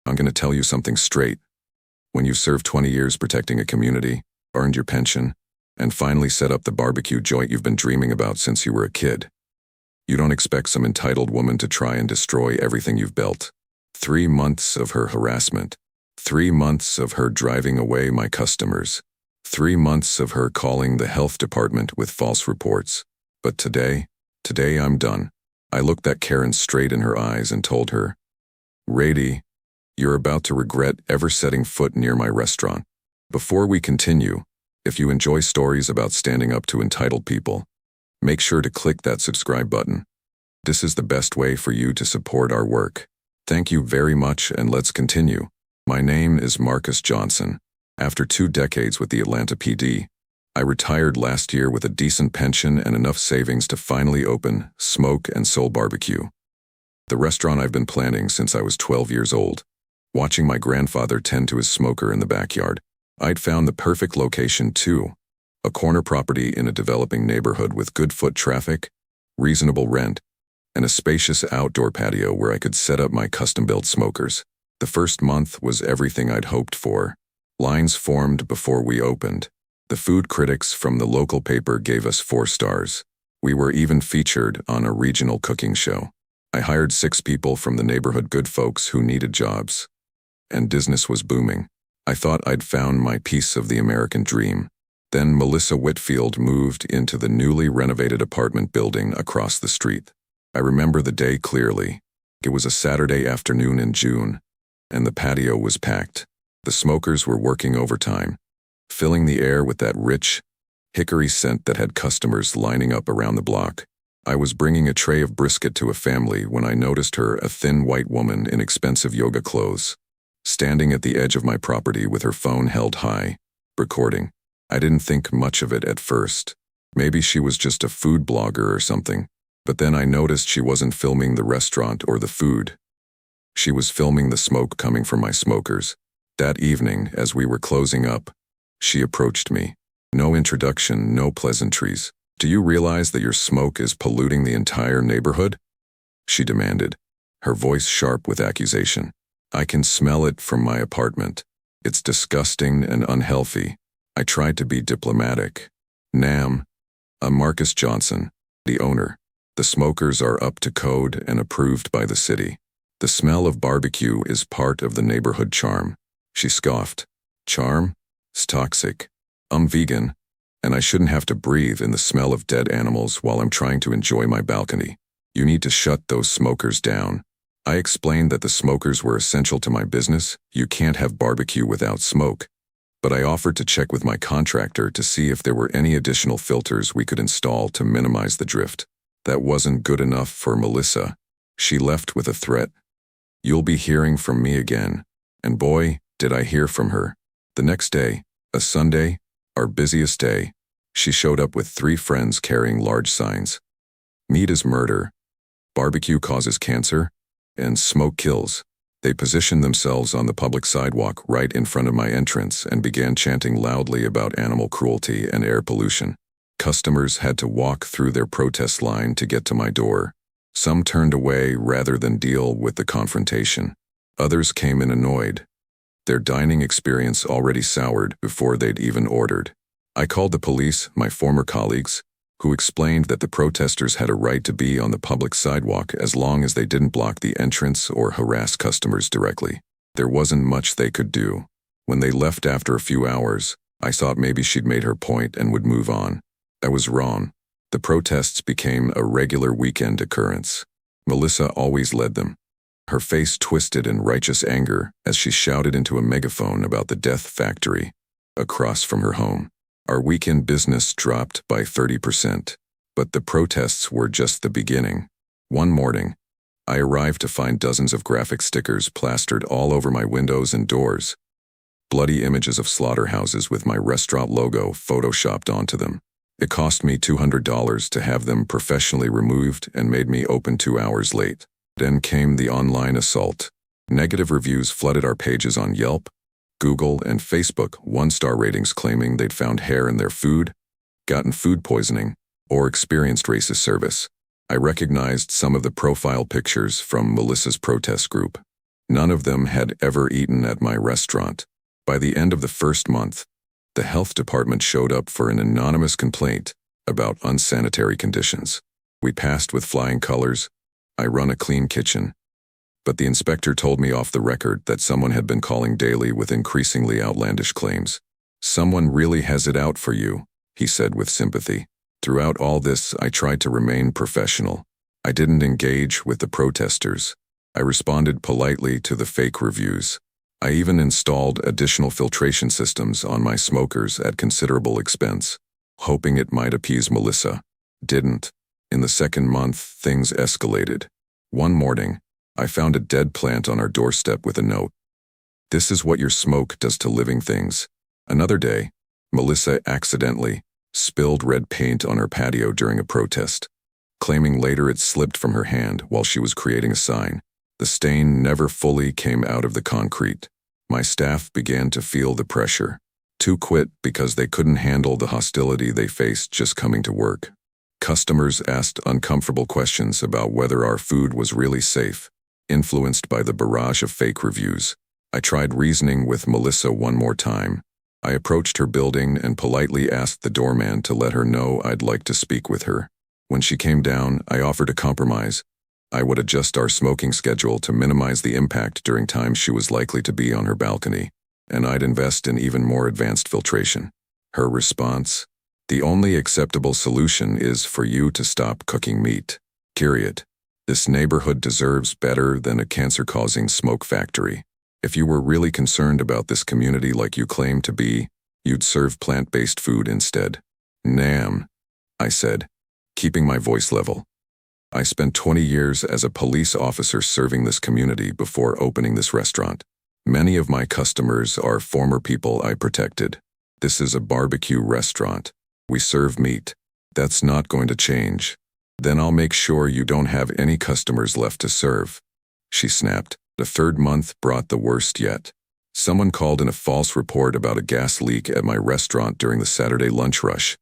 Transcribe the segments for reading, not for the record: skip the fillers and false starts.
I'm going to tell you something straight. When you served 20 years protecting a community, earned your pension, and finally set up the barbecue joint you've been dreaming about since you were a kid, you don't expect some entitled woman to try and destroy everything you've built. 3 months of her harassment. 3 months of her driving away my customers. 3 months of her calling the health department with false reports. But today I'm done. I looked that Karen straight in her eyes and told her, "Rady, you're about to regret ever setting foot near my restaurant." Before we continue, if you enjoy stories about standing up to entitled people, make sure to click that subscribe button. This is the best way for you to support our work. Thank you very much, and let's continue. My name is Marcus Johnson. After 2 decades with the Atlanta PD, I retired last year with a decent pension and enough savings to finally open Smoke and Soul Barbecue, the restaurant I've been planning since I was 12 years old. Watching my grandfather tend to his smoker in the backyard, I'd found the perfect location too. A corner property in a developing neighborhood with good foot traffic, reasonable rent, and a spacious outdoor patio where I could set up my custom-built smokers. The first month was everything I'd hoped for. Lines formed before we opened. The food critics from the local paper gave us 4 stars. We were even featured on a regional cooking show. I hired 6 people from the neighborhood good folks who needed jobs. And business was booming. I thought I'd found my piece of the American dream. Then Melissa Whitfield moved into the newly renovated apartment building across the street. I remember the day clearly. It was a Saturday afternoon in June, and the patio was packed. The smokers were working overtime, filling the air with that rich, hickory scent that had customers lining up around the block. I was bringing a tray of brisket to a family when I noticed her, a thin white woman in expensive yoga clothes, standing at the edge of my property with her phone held high, recording. I didn't think much of it at first. Maybe she was just a food blogger or something. But then I noticed she wasn't filming the restaurant or the food. She was filming the smoke coming from my smokers. That evening, as we were closing up, she approached me. No introduction, no pleasantries. "Do you realize that your smoke is polluting the entire neighborhood?" she demanded, her voice sharp with accusation. "I can smell it from my apartment. It's disgusting and unhealthy." I tried to be diplomatic. "Ma'am, I'm Marcus Johnson, the owner. The smokers are up to code and approved by the city. The smell of barbecue is part of the neighborhood charm." She scoffed. "Charm? It's toxic. I'm vegan, and I shouldn't have to breathe in the smell of dead animals while I'm trying to enjoy my balcony. You need to shut those smokers down." I explained that the smokers were essential to my business. You can't have barbecue without smoke. But I offered to check with my contractor to see if there were any additional filters we could install to minimize the drift. That wasn't good enough for Melissa. She left with a threat. "You'll be hearing from me again." And boy, did I hear from her. The next day, a Sunday, our busiest day, she showed up with 3 friends carrying large signs. "Meat is murder," "Barbecue causes cancer," and "Smoke kills." They positioned themselves on the public sidewalk right in front of my entrance and began chanting loudly about animal cruelty and air pollution. Customers had to walk through their protest line to get to my door. Some turned away rather than deal with the confrontation. Others came in annoyed, their dining experience already soured before they'd even ordered. I called the police, my former colleagues, who explained that the protesters had a right to be on the public sidewalk as long as they didn't block the entrance or harass customers directly. There wasn't much they could do. When they left after a few hours, I thought maybe she'd made her point and would move on. I was wrong. The protests became a regular weekend occurrence. Melissa always led them, her face twisted in righteous anger as she shouted into a megaphone about the death factory across from her home. Our weekend business dropped by 30%, but the protests were just the beginning. One morning, I arrived to find dozens of graphic stickers plastered all over my windows and doors, bloody images of slaughterhouses with my restaurant logo photoshopped onto them. It cost me $200 to have them professionally removed and made me open 2 hours late. Then came the online assault. Negative reviews flooded our pages on Yelp, Google, and Facebook, 1-star ratings claiming they'd found hair in their food, gotten food poisoning, or experienced racist service. I recognized some of the profile pictures from Melissa's protest group. None of them had ever eaten at my restaurant. By the end of the first month, the health department showed up for an anonymous complaint about unsanitary conditions. We passed with flying colors. I run a clean kitchen. But the inspector told me off the record that someone had been calling daily with increasingly outlandish claims. "Someone really has it out for you," he said with sympathy. Throughout all this, I tried to remain professional. I didn't engage with the protesters. I responded politely to the fake reviews. I even installed additional filtration systems on my smokers at considerable expense, hoping it might appease Melissa. Didn't. In the second month, things escalated. One morning, I found a dead plant on our doorstep with a note. "This is what your smoke does to living things." Another day, Melissa accidentally spilled red paint on her patio during a protest, claiming later it slipped from her hand while she was creating a sign. The stain never fully came out of the concrete. My staff began to feel the pressure. Two quit because they couldn't handle the hostility they faced just coming to work. Customers asked uncomfortable questions about whether our food was really safe, influenced by the barrage of fake reviews. I tried reasoning with Melissa one more time. I approached her building and politely asked the doorman to let her know I'd like to speak with her. When she came down, I offered a compromise. I would adjust our smoking schedule to minimize the impact during times she was likely to be on her balcony, and I'd invest in even more advanced filtration. Her response: "The only acceptable solution is for you to stop cooking meat. Period. This neighborhood deserves better than a cancer-causing smoke factory. If you were really concerned about this community like you claim to be, you'd serve plant-based food instead." "Nam," I said, keeping my voice level. I spent 20 years as a police officer serving this community before opening this restaurant. Many of my customers are former people I protected. This is a barbecue restaurant. We serve meat. That's not going to change. Then I'll make sure you don't have any customers left to serve," she snapped. The third month brought the worst yet. Someone called in a false report about a gas leak at my restaurant during the Saturday lunch rush,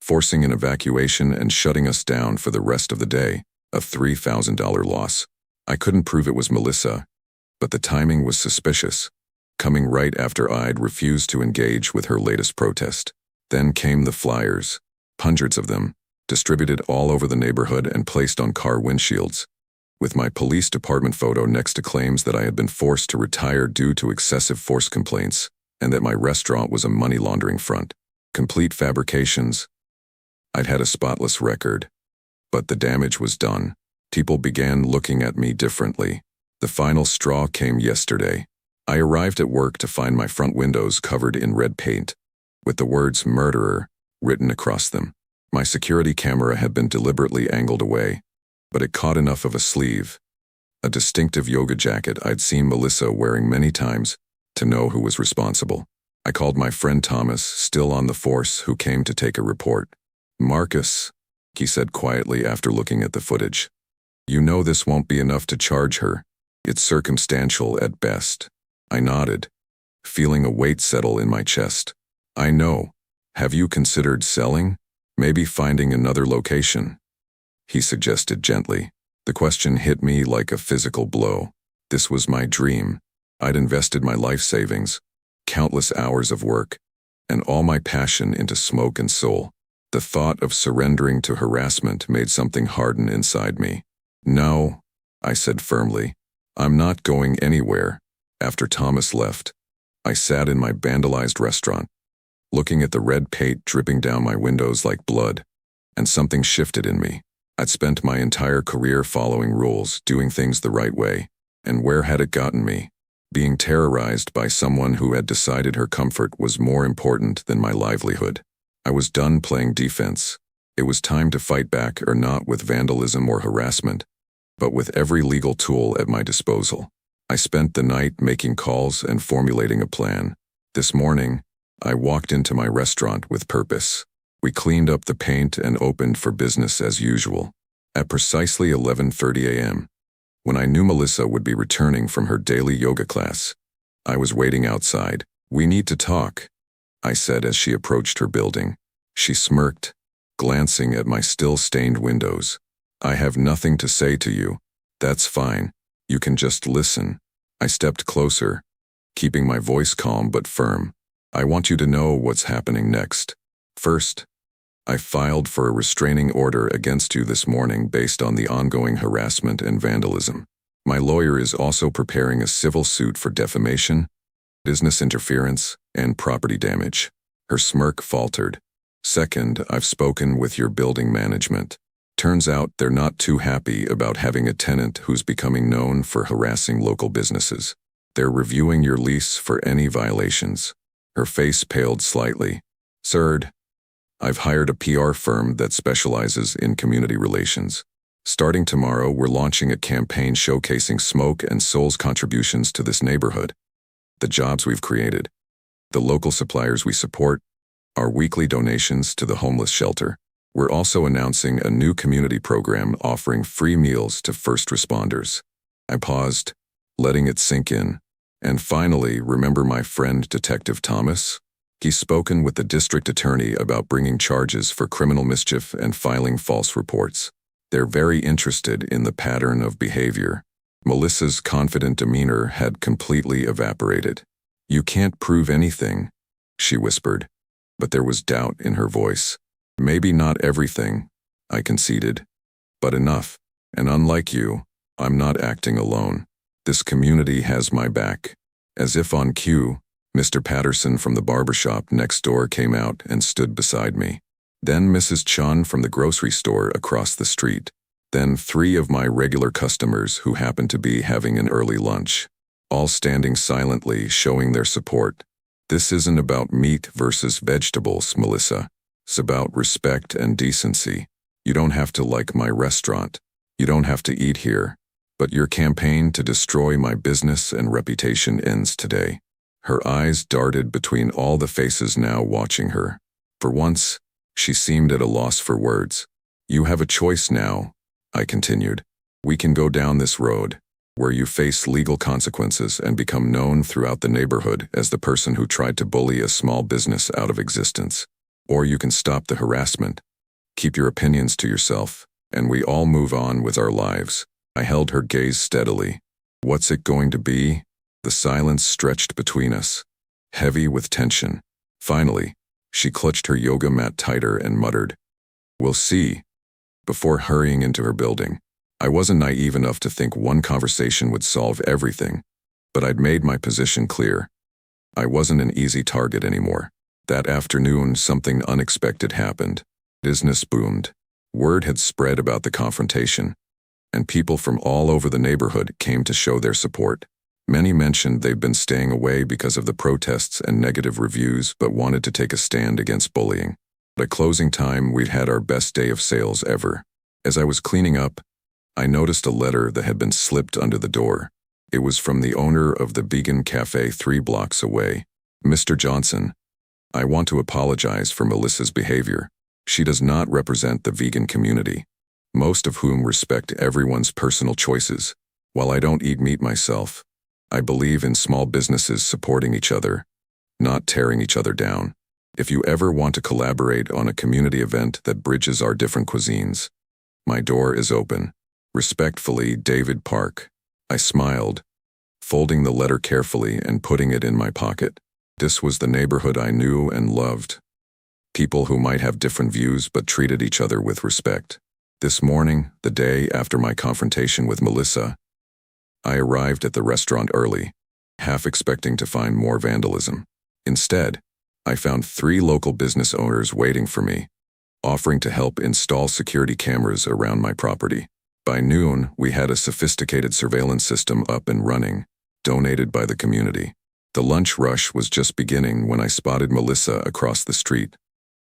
forcing an evacuation and shutting us down for the rest of the day, a $3,000 loss. I couldn't prove it was Melissa, but the timing was suspicious, coming right after I'd refused to engage with her latest protest. Then came the flyers, hundreds of them, distributed all over the neighborhood and placed on car windshields, with my police department photo next to claims that I had been forced to retire due to excessive force complaints and that my restaurant was a money laundering front. Complete fabrications. I'd had a spotless record, but the damage was done. People began looking at me differently. The final straw came yesterday. I arrived at work to find my front windows covered in red paint, with the words "murderer" written across them. My security camera had been deliberately angled away, but it caught enough of a sleeve, a distinctive yoga jacket I'd seen Melissa wearing many times, to know who was responsible. I called my friend Thomas, still on the force, who came to take a report. "Marcus," he said quietly after looking at the footage, "you know this won't be enough to charge her. It's circumstantial at best." I nodded, feeling a weight settle in my chest. "I know. Have you considered selling? Maybe finding another location?" he suggested gently. The question hit me like a physical blow. This was my dream. I'd invested my life savings, countless hours of work, and all my passion into smoke and soul. The thought of surrendering to harassment made something harden inside me. "No," I said firmly. "I'm not going anywhere." After Thomas left, I sat in my vandalized restaurant, looking at the red paint dripping down my windows like blood, and something shifted in me. I'd spent my entire career following rules, doing things the right way, and where had it gotten me? Being terrorized by someone who had decided her comfort was more important than my livelihood. I was done playing defense. It was time to fight back, or not with vandalism or harassment, but with every legal tool at my disposal. I spent the night making calls and formulating a plan. This morning, I walked into my restaurant with purpose. We cleaned up the paint and opened for business as usual. At precisely 11:30 a.m., when I knew Melissa would be returning from her daily yoga class, I was waiting outside. "We need to talk," I said as she approached her building. She smirked, glancing at my still-stained windows. "I have nothing to say to you." "That's fine. You can just listen." I stepped closer, keeping my voice calm but firm. I want you to know what's happening next. First, I filed for a restraining order against you this morning based on the ongoing harassment and vandalism. My lawyer is also preparing a civil suit for defamation, business interference, and property damage. Her smirk faltered. Second, I've spoken with your building management. Turns out they're not too happy about having a tenant who's becoming known for harassing local businesses. They're reviewing your lease for any violations. Her face paled slightly. Third, I've hired a PR firm that specializes in community relations. Starting tomorrow, we're launching a campaign showcasing Smoke and Soul's contributions to this neighborhood, the jobs we've created, the local suppliers we support, our weekly donations to the homeless shelter. We're also announcing a new community program offering free meals to first responders. I paused, letting it sink in. And finally, remember my friend Detective Thomas? He's spoken with the district attorney about bringing charges for criminal mischief and filing false reports. They're very interested in the pattern of behavior. Melissa's confident demeanor had completely evaporated. You can't prove anything, she whispered, but there was doubt in her voice. Maybe not everything, I conceded, but enough. And unlike you, I'm not acting alone. This community has my back. As if on cue, Mr. Patterson from the barbershop next door came out and stood beside me. Then Mrs. Chun from the grocery store across the street. Then 3 of my regular customers who happened to be having an early lunch, all standing silently, showing their support. This isn't about meat versus vegetables, Melissa. It's about respect and decency. You don't have to like my restaurant. You don't have to eat here. But your campaign to destroy my business and reputation ends today. Her eyes darted between all the faces now watching her. For once, she seemed at a loss for words. You have a choice now, I continued. We can go down this road, where you face legal consequences and become known throughout the neighborhood as the person who tried to bully a small business out of existence. Or you can stop the harassment, keep your opinions to yourself, and we all move on with our lives. I held her gaze steadily. What's it going to be? The silence stretched between us, heavy with tension. Finally, she clutched her yoga mat tighter and muttered, "We'll see," before hurrying into her building. I wasn't naive enough to think one conversation would solve everything, but I'd made my position clear. I wasn't an easy target anymore. That afternoon, something unexpected happened. Business boomed. Word had spread about the confrontation, and people from all over the neighborhood came to show their support. Many mentioned they'd been staying away because of the protests and negative reviews but wanted to take a stand against bullying. At closing time, we'd had our best day of sales ever. As I was cleaning up, I noticed a letter that had been slipped under the door. It was from the owner of the vegan cafe 3 blocks away. Mr. Johnson, I want to apologize for Melissa's behavior. She does not represent the vegan community, most of whom respect everyone's personal choices. While I don't eat meat myself, I believe in small businesses supporting each other, not tearing each other down. If you ever want to collaborate on a community event that bridges our different cuisines, my door is open. Respectfully, David Park. I smiled, folding the letter carefully and putting it in my pocket. This was the neighborhood I knew and loved. People who might have different views but treated each other with respect. This morning, the day after my confrontation with Melissa, I arrived at the restaurant early, half expecting to find more vandalism. Instead, I found 3 local business owners waiting for me, offering to help install security cameras around my property. By noon, we had a sophisticated surveillance system up and running, donated by the community. The lunch rush was just beginning when I spotted Melissa across the street,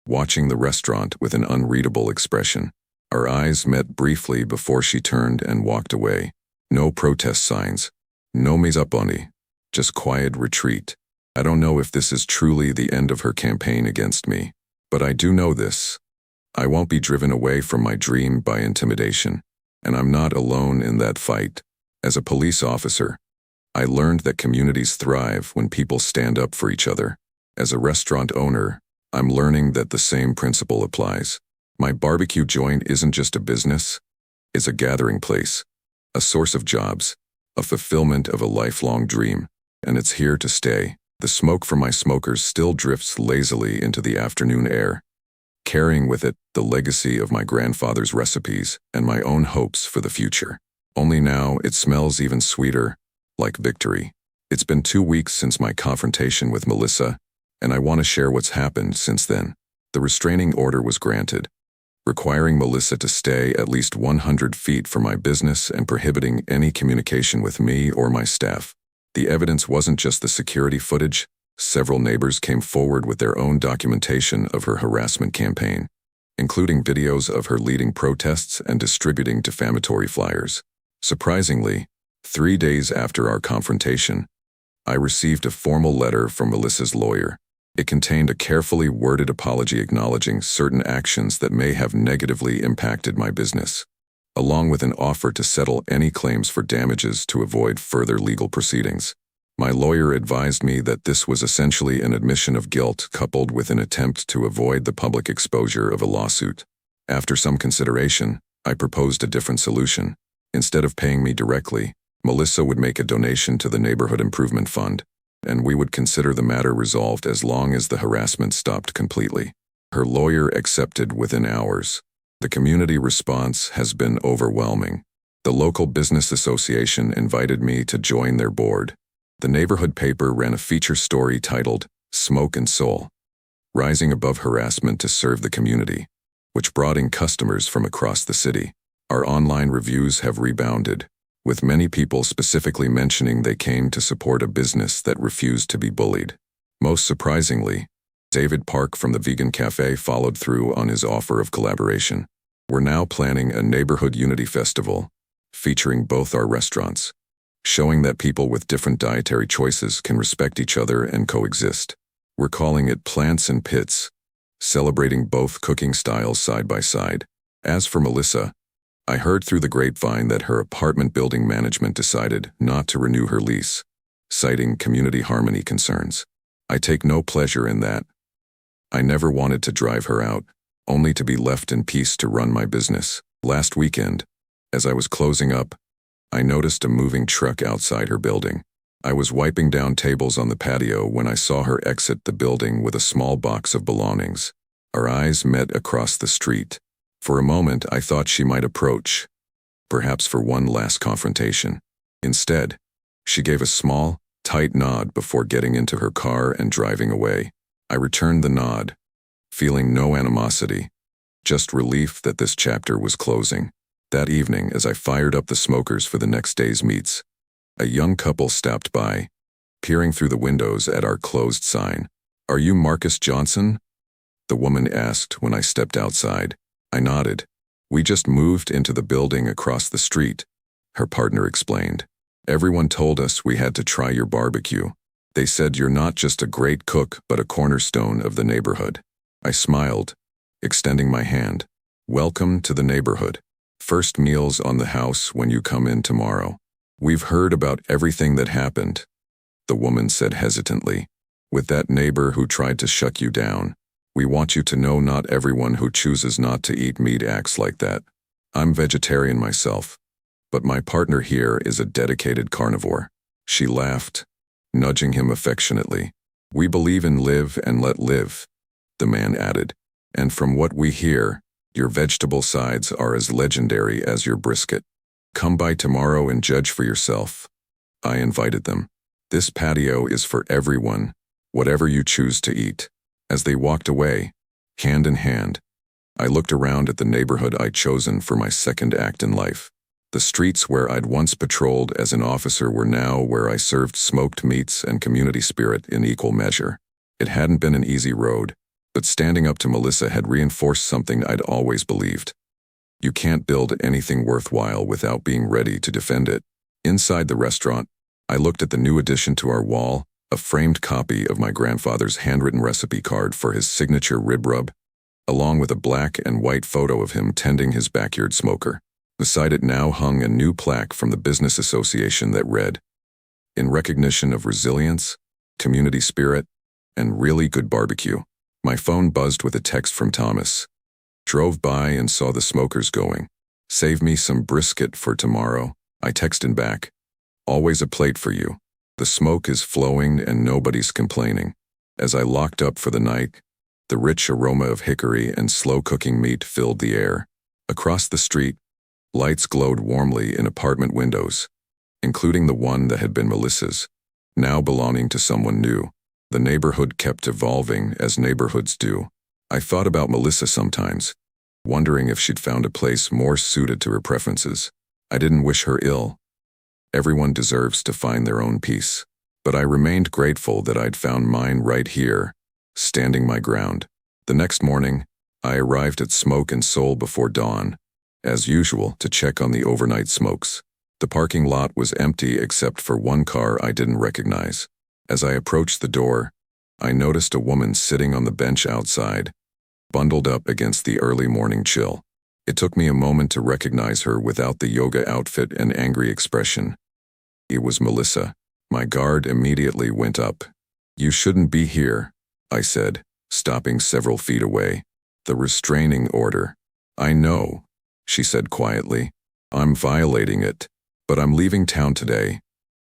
watching the restaurant with an unreadable expression. Our eyes met briefly before she turned and walked away. No protest signs, no mise à bonne, just quiet retreat. I don't know if this is truly the end of her campaign against me, but I do know this. I won't be driven away from my dream by intimidation, and I'm not alone in that fight. As a police officer, I learned that communities thrive when people stand up for each other. As a restaurant owner, I'm learning that the same principle applies. My barbecue joint isn't just a business, it's a gathering place, a source of jobs, a fulfillment of a lifelong dream, and it's here to stay. The smoke from my smokers still drifts lazily into the afternoon air, carrying with it the legacy of my grandfather's recipes and my own hopes for the future. Only now it smells even sweeter, like victory. It's been 2 weeks since my confrontation with Melissa, and I want to share what's happened since then. The restraining order was granted, requiring Melissa to stay at least 100 feet from my business and prohibiting any communication with me or my staff. The evidence wasn't just the security footage. Several neighbors came forward with their own documentation of her harassment campaign, including videos of her leading protests and distributing defamatory flyers. Surprisingly, 3 days after our confrontation, I received a formal letter from Melissa's lawyer. It contained a carefully worded apology acknowledging certain actions that may have negatively impacted my business, along with an offer to settle any claims for damages to avoid further legal proceedings. My lawyer advised me that this was essentially an admission of guilt coupled with an attempt to avoid the public exposure of a lawsuit. After some consideration, I proposed a different solution. Instead of paying me directly, Melissa would make a donation to the Neighborhood Improvement Fund, and we would consider the matter resolved as long as the harassment stopped completely. Her lawyer accepted within hours. The community response has been overwhelming. The local business association invited me to join their board. The neighborhood paper ran a feature story titled "Smoke and Soul," rising above harassment to serve the community, which brought in customers from across the city. Our online reviews have rebounded, with many people specifically mentioning they came to support a business that refused to be bullied. Most surprisingly, David Park from the Vegan Cafe followed through on his offer of collaboration. We're now planning a neighborhood unity festival, featuring both our restaurants, showing that people with different dietary choices can respect each other and coexist. We're calling it Plants and Pits, celebrating both cooking styles side by side. As for Melissa, I heard through the grapevine that her apartment building management decided not to renew her lease, citing community harmony concerns. I take no pleasure in that. I never wanted to drive her out, only to be left in peace to run my business. Last weekend, as I was closing up, I noticed a moving truck outside her building. I was wiping down tables on the patio when I saw her exit the building with a small box of belongings. Our eyes met across the street. For a moment, I thought she might approach, perhaps for one last confrontation. Instead, she gave a small, tight nod before getting into her car and driving away. I returned the nod, feeling no animosity, just relief that this chapter was closing. That evening, as I fired up the smokers for the next day's meets, a young couple stopped by, peering through the windows at our closed sign. "Are you Marcus Johnson?" the woman asked when I stepped outside. I nodded. "We just moved into the building across the street," her partner explained. "Everyone told us we had to try your barbecue. They said you're not just a great cook but a cornerstone of the neighborhood." I smiled, extending my hand. "Welcome to the neighborhood. First meals on the house when you come in tomorrow." "We've heard about everything that happened," the woman said hesitantly. "With that neighbor who tried to shut you down. We want you to know not everyone who chooses not to eat meat acts like that. I'm vegetarian myself, but my partner here is a dedicated carnivore." She laughed, nudging him affectionately. "We believe in live and let live," the man added. "And from what we hear, your vegetable sides are as legendary as your brisket. Come by tomorrow and judge for yourself." I invited them. "This patio is for everyone, whatever you choose to eat." As they walked away, hand in hand, I looked around at the neighborhood I'd chosen for my second act in life. The streets where I'd once patrolled as an officer were now where I served smoked meats and community spirit in equal measure. It hadn't been an easy road, but standing up to Melissa had reinforced something I'd always believed. You can't build anything worthwhile without being ready to defend it. Inside the restaurant, I looked at the new addition to our wall, a framed copy of my grandfather's handwritten recipe card for his signature rib rub, along with a black and white photo of him tending his backyard smoker. Beside it now hung a new plaque from the business association that read, "In recognition of resilience, community spirit, and really good barbecue." My phone buzzed with a text from Thomas. "Drove by and saw the smokers going. Save me some brisket for tomorrow." I texted back, Always a plate for you. The smoke is flowing and nobody's complaining. As I locked up for the night, the rich aroma of hickory and slow-cooking meat filled the air. Across the street, lights glowed warmly in apartment windows, including the one that had been Melissa's, now belonging to someone new. The neighborhood kept evolving as neighborhoods do. I thought about Melissa sometimes, wondering if she'd found a place more suited to her preferences. I didn't wish her ill. Everyone deserves to find their own peace. But I remained grateful that I'd found mine right here, standing my ground. The next morning, I arrived at Smoke and Soul before dawn, as usual, to check on the overnight smokes. The parking lot was empty except for one car I didn't recognize. As I approached the door, I noticed a woman sitting on the bench outside, bundled up against the early morning chill. It took me a moment to recognize her without the yoga outfit and angry expression. It was Melissa. My guard immediately went up. "You shouldn't be here," I said, stopping several feet away. "The restraining order." "I know," she said quietly. "I'm violating it, but I'm leaving town today,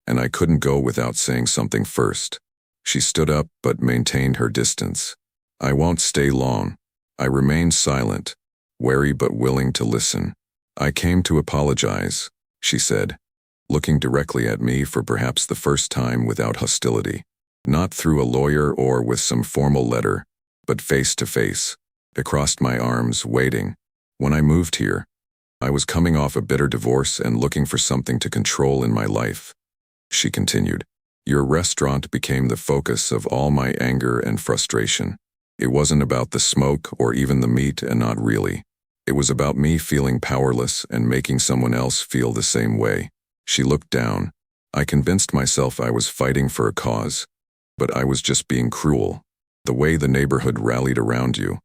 and I couldn't go without saying something first." She stood up but maintained her distance. "I won't stay long." I remained silent, wary but willing to listen. "I came to apologize," she said, looking directly at me for perhaps the first time without hostility. Not through a lawyer or with some formal letter, but face to face. I crossed my arms, waiting. When I moved here, I was coming off a bitter divorce and looking for something to control in my life. She continued, "Your restaurant became the focus of all my anger and frustration. It wasn't about the smoke or even the meat, and not really. It was about me feeling powerless and making someone else feel the same way." She looked down. "I convinced myself I was fighting for a cause, but I was just being cruel. The way the neighborhood rallied around you.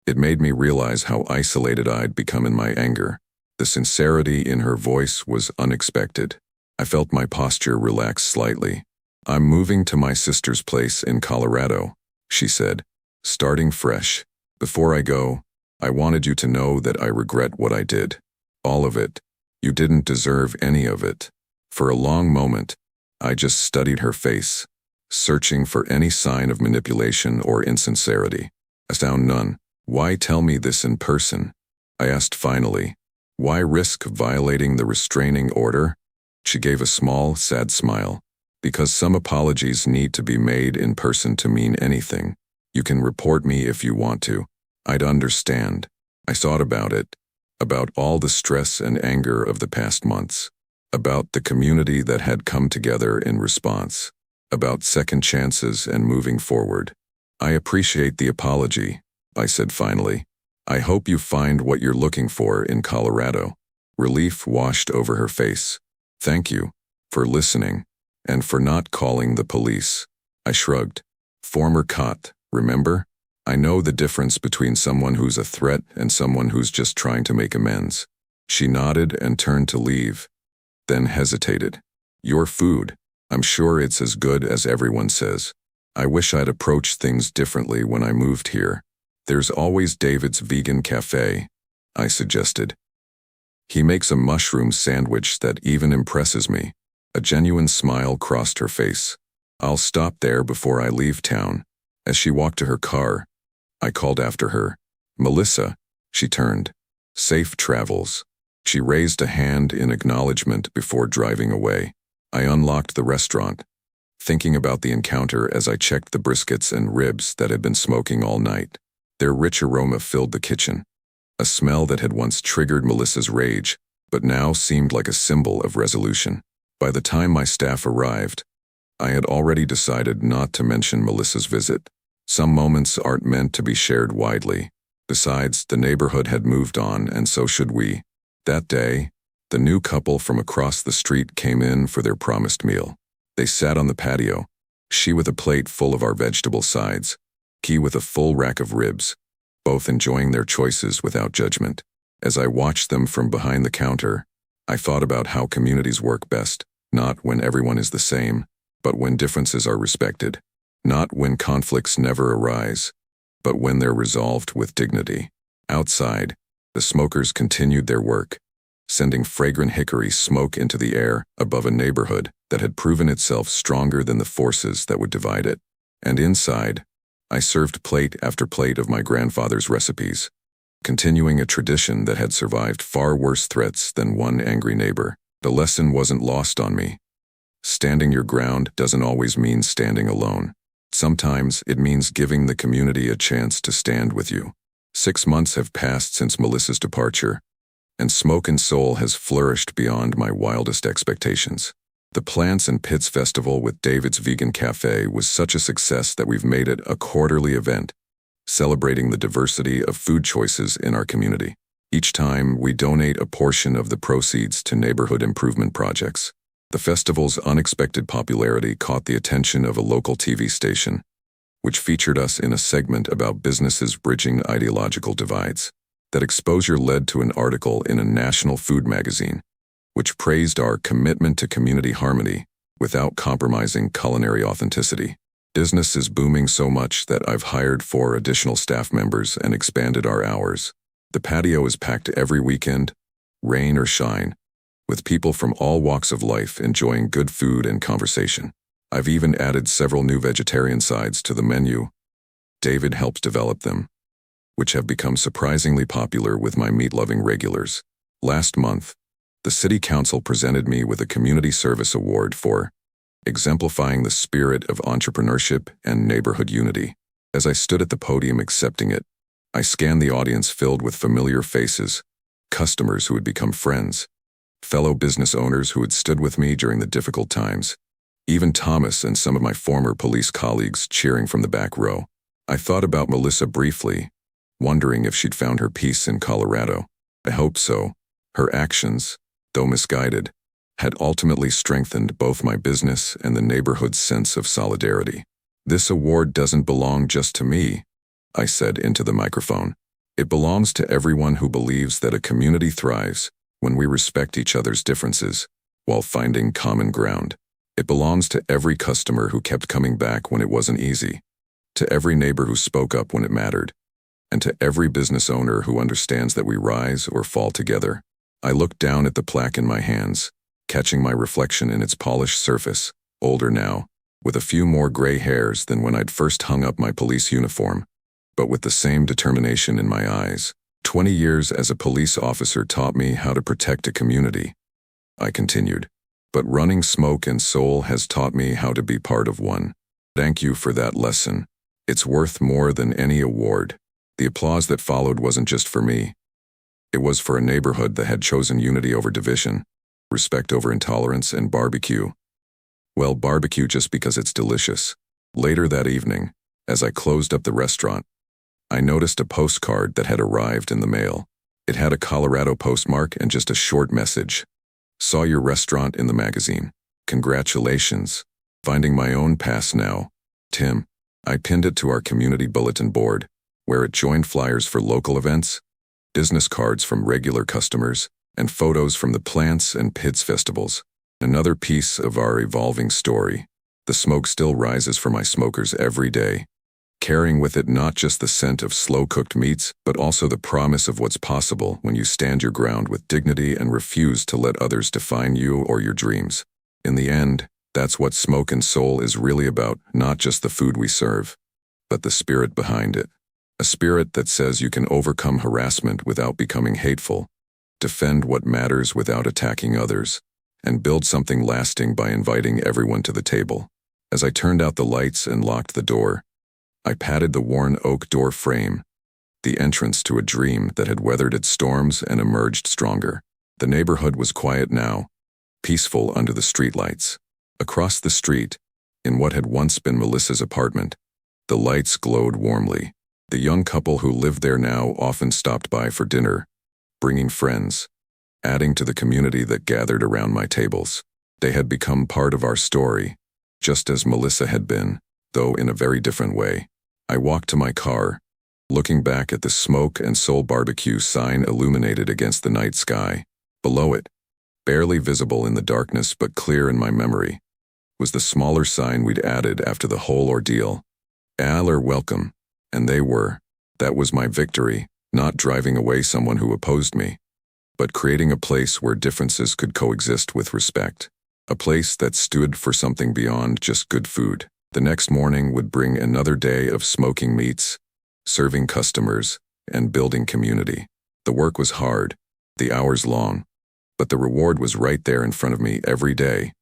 It made me realize how isolated I'd become in my anger." The sincerity in her voice was unexpected. I felt my posture relax slightly. "I'm moving to my sister's place in Colorado," she said, starting fresh. "Before I go, I wanted you to know that I regret what I did. All of it. You didn't deserve any of it." For a long moment, I just studied her face, searching for any sign of manipulation or insincerity. I found none. "Why tell me this in person?" I asked finally. "Why risk violating the restraining order?" She gave a small, sad smile. "Because some apologies need to be made in person to mean anything. You can report me if you want to. I'd understand." I thought about it, about all the stress and anger of the past months, about the community that had come together in response, about second chances and moving forward. "I appreciate the apology," I said finally. "I hope you find what you're looking for in Colorado." Relief washed over her face. "Thank you for listening and for not calling the police." I shrugged. "Former cop, remember? I know the difference between someone who's a threat and someone who's just trying to make amends." She nodded and turned to leave, then hesitated. "Your food. I'm sure it's as good as everyone says. I wish I'd approached things differently when I moved here. There's always David's Vegan Cafe," I suggested. "He makes a mushroom sandwich that even impresses me." A genuine smile crossed her face. "I'll stop there before I leave town." As she walked to her car, I called after her. "Melissa." She turned. "Safe travels." She raised a hand in acknowledgement before driving away. I unlocked the restaurant, thinking about the encounter as I checked the briskets and ribs that had been smoking all night. Their rich aroma filled the kitchen, a smell that had once triggered Melissa's rage, but now seemed like a symbol of resolution. By the time my staff arrived, I had already decided not to mention Melissa's visit. Some moments aren't meant to be shared widely. Besides, the neighborhood had moved on, and so should we. That day, the new couple from across the street came in for their promised meal. They sat on the patio, she with a plate full of our vegetable sides, he with a full rack of ribs, both enjoying their choices without judgment. As I watched them from behind the counter, I thought about how communities work best, not when everyone is the same, but when differences are respected. Not when conflicts never arise, but when they're resolved with dignity. Outside, the smokers continued their work, sending fragrant hickory smoke into the air above a neighborhood that had proven itself stronger than the forces that would divide it. And inside, I served plate after plate of my grandfather's recipes, continuing a tradition that had survived far worse threats than one angry neighbor. The lesson wasn't lost on me. Standing your ground doesn't always mean standing alone. Sometimes it means giving the community a chance to stand with you. 6 months have passed since Melissa's departure, and Smoke and Soul has flourished beyond my wildest expectations. The Plants and Pits Festival with David's Vegan Cafe was such a success that we've made it a quarterly event, celebrating the diversity of food choices in our community. Each time, we donate a portion of the proceeds to neighborhood improvement projects. The festival's unexpected popularity caught the attention of a local TV station, which featured us in a segment about businesses bridging ideological divides. That exposure led to an article in a national food magazine, which praised our commitment to community harmony without compromising culinary authenticity. Business is booming so much that I've hired 4 additional staff members and expanded our hours. The patio is packed every weekend, rain or shine, with people from all walks of life enjoying good food and conversation. I've even added several new vegetarian sides to the menu. David helped develop them, which have become surprisingly popular with my meat-loving regulars. Last month, the City Council presented me with a Community Service Award for exemplifying the spirit of entrepreneurship and neighborhood unity. As I stood at the podium accepting it, I scanned the audience filled with familiar faces, customers who had become friends, fellow business owners who had stood with me during the difficult times, even Thomas and some of my former police colleagues cheering from the back row. I thought about Melissa briefly, wondering if she'd found her peace in Colorado. I hope so. Her actions, though misguided, had ultimately strengthened both my business and the neighborhood's sense of solidarity. This award doesn't belong just to me, I said into the microphone. It belongs to everyone who believes that a community thrives when we respect each other's differences while finding common ground. It belongs to every customer who kept coming back when it wasn't easy, to every neighbor who spoke up when it mattered, and to every business owner who understands that we rise or fall together. I looked down at the plaque in my hands, catching my reflection in its polished surface, older now, with a few more gray hairs than when I'd first hung up my police uniform, but with the same determination in my eyes. 20 years as a police officer taught me how to protect a community, I continued, but running Smoke and Soul has taught me how to be part of one. Thank you for that lesson. It's worth more than any award. The applause that followed wasn't just for me. It was for a neighborhood that had chosen unity over division, respect over intolerance, and barbecue. Well, barbecue just because it's delicious. Later that evening, as I closed up the restaurant, I noticed a postcard that had arrived in the mail. It had a Colorado postmark and just a short message. Saw your restaurant in the magazine. Congratulations. Finding my own pass now. Tim. I pinned it to our community bulletin board, where it joined flyers for local events, business cards from regular customers, and photos from the Plants and Pits festivals. Another piece of our evolving story. The smoke still rises for my smokers every day, carrying with it not just the scent of slow-cooked meats, but also the promise of what's possible when you stand your ground with dignity and refuse to let others define you or your dreams. In the end, that's what Smoke and Soul is really about, not just the food we serve, but the spirit behind it. A spirit that says you can overcome harassment without becoming hateful, defend what matters without attacking others, and build something lasting by inviting everyone to the table. As I turned out the lights and locked the door, I patted the worn oak door frame, the entrance to a dream that had weathered its storms and emerged stronger. The neighborhood was quiet now, peaceful under the streetlights. Across the street, in what had once been Melissa's apartment, the lights glowed warmly. The young couple who lived there now often stopped by for dinner, bringing friends, adding to the community that gathered around my tables. They had become part of our story, just as Melissa had been, though in a very different way. I walked to my car, looking back at the Smoke and Soul barbecue sign illuminated against the night sky. Below it, barely visible in the darkness but clear in my memory, was the smaller sign we'd added after the whole ordeal. All are welcome, and they were. That was my victory, not driving away someone who opposed me, but creating a place where differences could coexist with respect. A place that stood for something beyond just good food. The next morning would bring another day of smoking meats, serving customers, and building community. The work was hard, the hours long, but the reward was right there in front of me every day.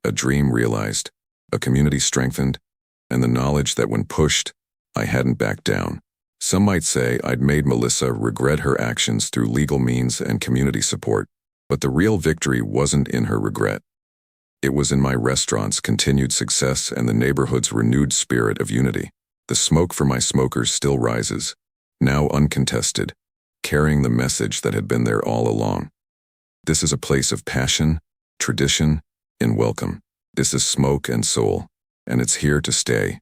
A dream realized, a community strengthened, and the knowledge that when pushed, I hadn't backed down. Some might say I'd made Melissa regret her actions through legal means and community support, but the real victory wasn't in her regret. It was in my restaurant's continued success and the neighborhood's renewed spirit of unity. The smoke for my smokers still rises, now uncontested, carrying the message that had been there all along. This is a place of passion, tradition, and welcome. This is smoke and soul, and it's here to stay.